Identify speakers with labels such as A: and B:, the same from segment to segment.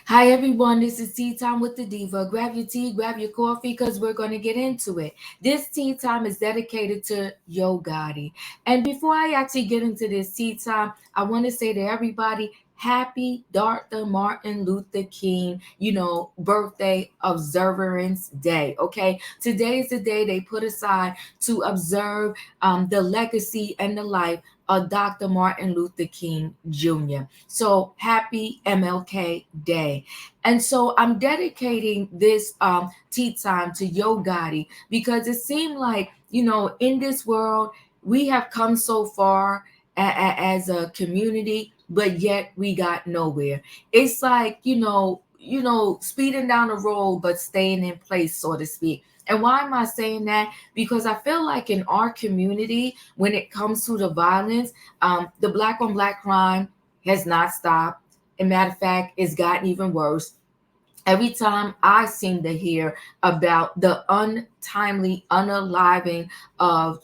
A: Hi everyone, this is Tea Time with the Diva. Grab your tea, grab your coffee, because we're going to get into it. This tea time is dedicated to Yo Gotti. And before I actually get into this tea time, I want to say to everybody, happy Dr. Martin Luther King, birthday observance day. Okay, today is the day they put aside to observe the legacy and the life of Dr. Martin Luther King Jr. So happy MLK Day. And so I'm dedicating this tea time to Yo Gotti because it seemed like, in this world, we have come so far as a community, but yet we got nowhere. It's like, speeding down the road, but staying in place, so to speak. And why am I saying that? Because I feel like in our community, when it comes to the violence, the black on black crime has not stopped. And matter of fact, it's gotten even worse. Every time I seem to hear about the untimely unaliving of,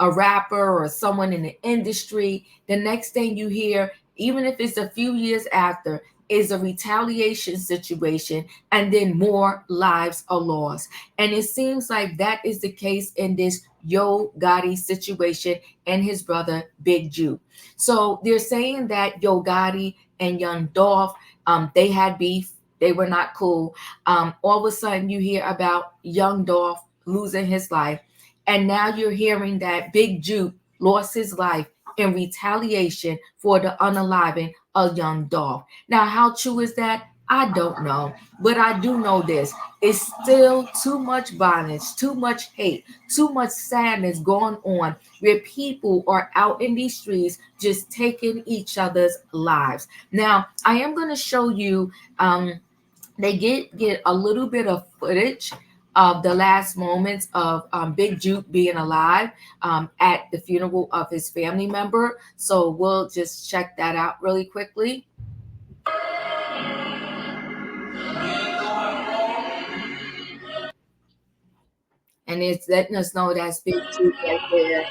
A: a rapper or someone in the industry, the next thing you hear, even if it's a few years after, is a retaliation situation, and then more lives are lost. And it seems like that is the case in this Yo Gotti situation and his brother Big Jook. So they're saying that Yo Gotti and Young Dolph, they had beef. They were not cool. All of a sudden, you hear about Young Dolph losing his life, and now you're hearing that Big Jook lost his life in retaliation for the unaliving of Young Dolph. Now, how true is that? I don't know, but I do know this. It's still too much violence, too much hate, too much sadness going on where people are out in these streets just taking each other's lives. Now, I am going to show you they get a little bit of footage of the last moments of Big Jook being alive at the funeral of his family member. So we'll just check that out really quickly. And it's letting us know that's Big Jook right there.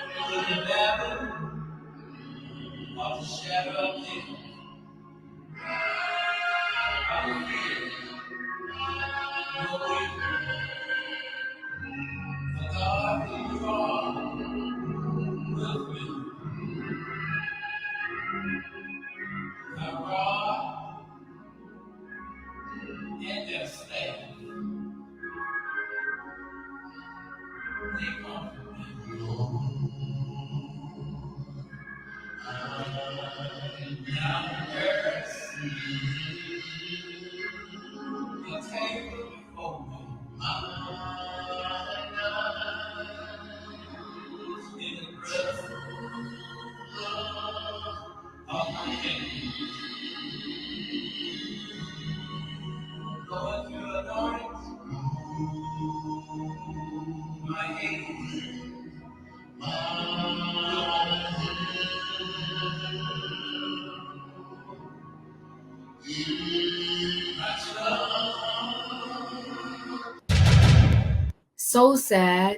A: So sad,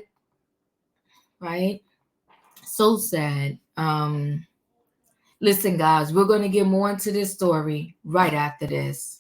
A: right? So sad. Listen, guys, we're going to get more into this story right after this.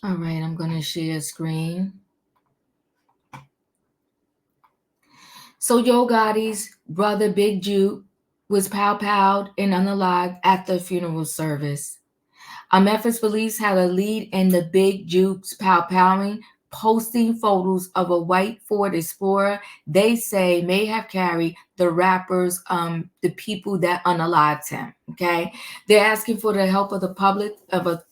A: All right, I'm going to share screen. So Yo Gotti's brother Big Jook was pow-powed and unalived at the funeral service. Memphis police had a lead in the Big Jukes pow-powing, posting photos of a white Ford Explorer they say may have carried the rappers, the people that unalived him. Okay, they're asking for the help of the public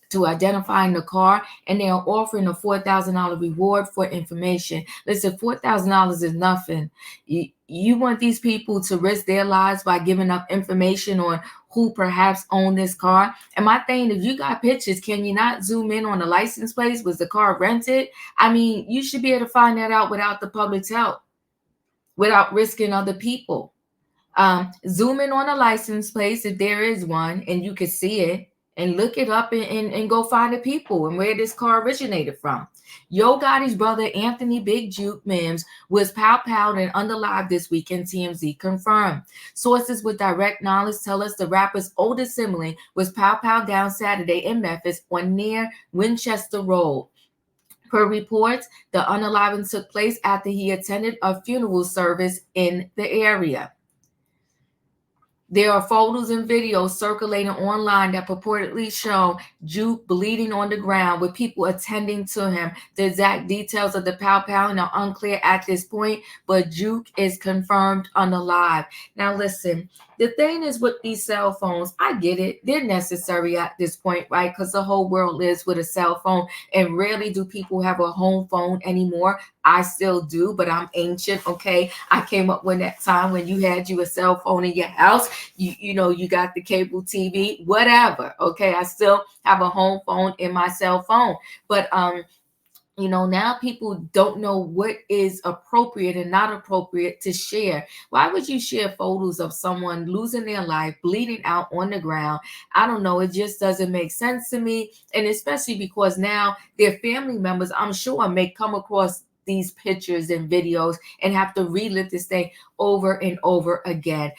A: to identifying the car, and they are offering a $4,000 reward for information. Listen, $4,000 is nothing. You want these people to risk their lives by giving up information on who perhaps owned this car? And my thing, if you got pictures, can you not zoom in on the license plates? Was the car rented? I mean, you should be able to find that out without the public's help, without risking other people. Zoom in on a license plate if there is one and you can see it, and look it up and go find the people and where this car originated from. Yo Gotti's brother Anthony Big Juke Mims was pow-powed and unalived this weekend, TMZ confirmed. Sources with direct knowledge tell us the rapper's older sibling was pow-powed down Saturday in Memphis on near Winchester Road. Per reports, the unaliving took place after he attended a funeral service in the area. There are photos and videos circulating online that purportedly show Juke bleeding on the ground with people attending to him. The exact details of the pow-powing are unclear at this point, but Juke is confirmed unalive. Now listen, the thing is with these cell phones, I get it. They're necessary at this point, right? Because the whole world lives with a cell phone, and rarely do people have a home phone anymore. I still do, but I'm ancient, okay? I came up with that time when you had a cell phone in your house. You got the cable TV, whatever, okay? I still have a home phone in my cell phone. But now people don't know what is appropriate and not appropriate to share. Why would you share photos of someone losing their life, bleeding out on the ground? I don't know. It just doesn't make sense to me. And especially because now their family members, I'm sure, may come across these pictures and videos and have to relive this thing over and over again.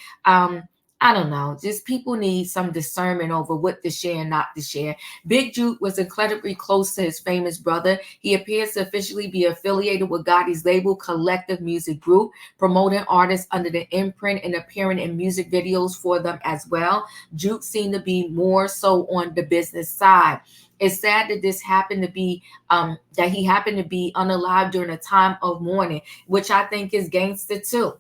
A: I don't know. Just people need some discernment over what to share and not to share. Big Juke was incredibly close to his famous brother. He appears to officially be affiliated with Gotti's label Collective Music Group, promoting artists under the imprint and appearing in music videos for them as well. Juke seemed to be more so on the business side. It's sad that this happened to be that he happened to be unalive during a time of mourning, which I think is gangster too,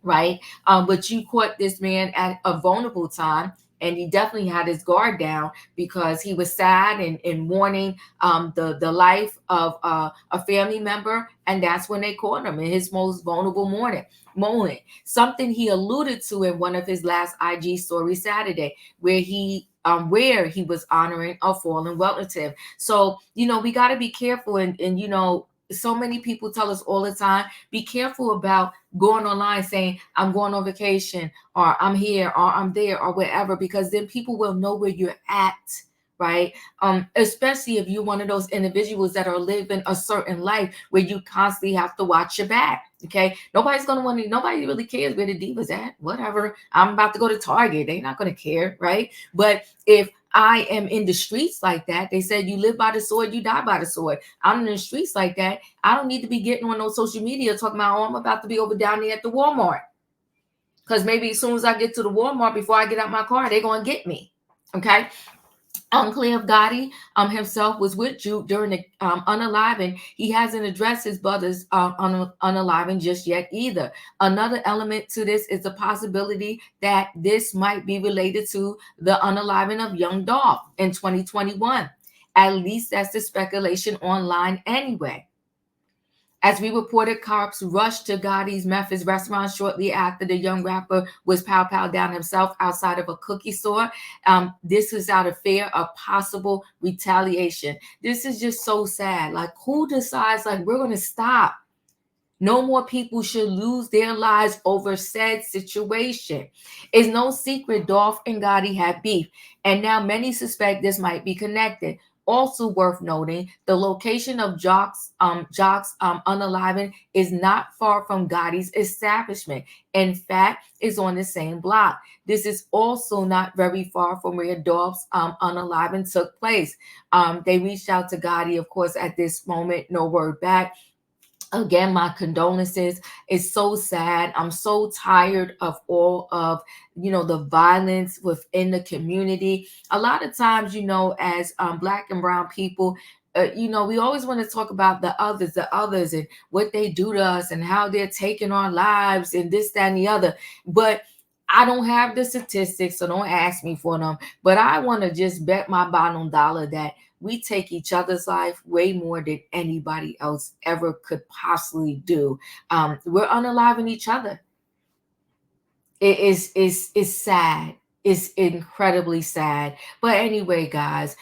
A: right? But you caught this man at a vulnerable time, and he definitely had his guard down because he was sad and mourning the life of a family member, and that's when they caught him in his most vulnerable moment. Something he alluded to in one of his last IG stories Saturday, where he was honoring a fallen relative. So we got to be careful, and so many people tell us all the time, be careful about going online saying I'm going on vacation, or I'm here, or I'm there, or wherever, because then people will know where you're at, right? Especially if you're one of those individuals that are living a certain life where you constantly have to watch your back. Okay, nobody really cares where the diva's at. Whatever, I'm about to go to Target, they're not going to care, right? But if I am in the streets like that, they said you live by the sword, you die by the sword. I'm in the streets like that. I don't need to be getting on no social media talking about, oh, I'm about to be over down there at the Walmart. Because maybe as soon as I get to the Walmart, before I get out my car, they're going to get me. Okay. Unclear if Gotti himself was with Juke during the unaliving. He hasn't addressed his brother's unaliving just yet either. Another element to this is the possibility that this might be related to the unaliving of Young Dolph in 2021. At least that's the speculation online anyway. As we reported, cops rushed to Gotti's Memphis restaurant shortly after the young rapper was pow-powed down himself outside of a cookie store. This is out of fear of possible retaliation. This is just so sad. Like, who decides, like, we're going to stop? No more people should lose their lives over said situation. It's no secret Dolph and Gotti had beef, and now many suspect this might be connected. Also worth noting, the location of Jock's unaliving is not far from Gotti's establishment. In fact, it's on the same block. This is also not very far from where Dolph's unaliving took place. They reached out to Gotti, of course, at this moment, no word back. Again, my condolences. It's so sad. I'm so tired of all of, the violence within the community. A lot of times, as black and brown people, we always want to talk about the others, and what they do to us, and how they're taking our lives, and this, that, and the other. But I don't have the statistics, so don't ask me for them. But I want to just bet my bottom dollar that we take each other's life way more than anybody else ever could possibly do. We're unaliving each other. It's sad. It's incredibly sad. But anyway, guys,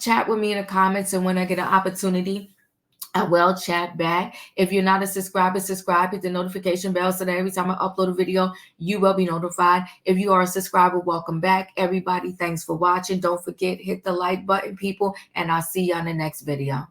A: chat with me in the comments, and when I get an opportunity, I will chat back. If you're not a subscriber, subscribe, hit the notification bell so that every time I upload a video, you will be notified. If you are a subscriber, welcome back. Everybody, thanks for watching. Don't forget, hit the like button, people, and I'll see you on the next video.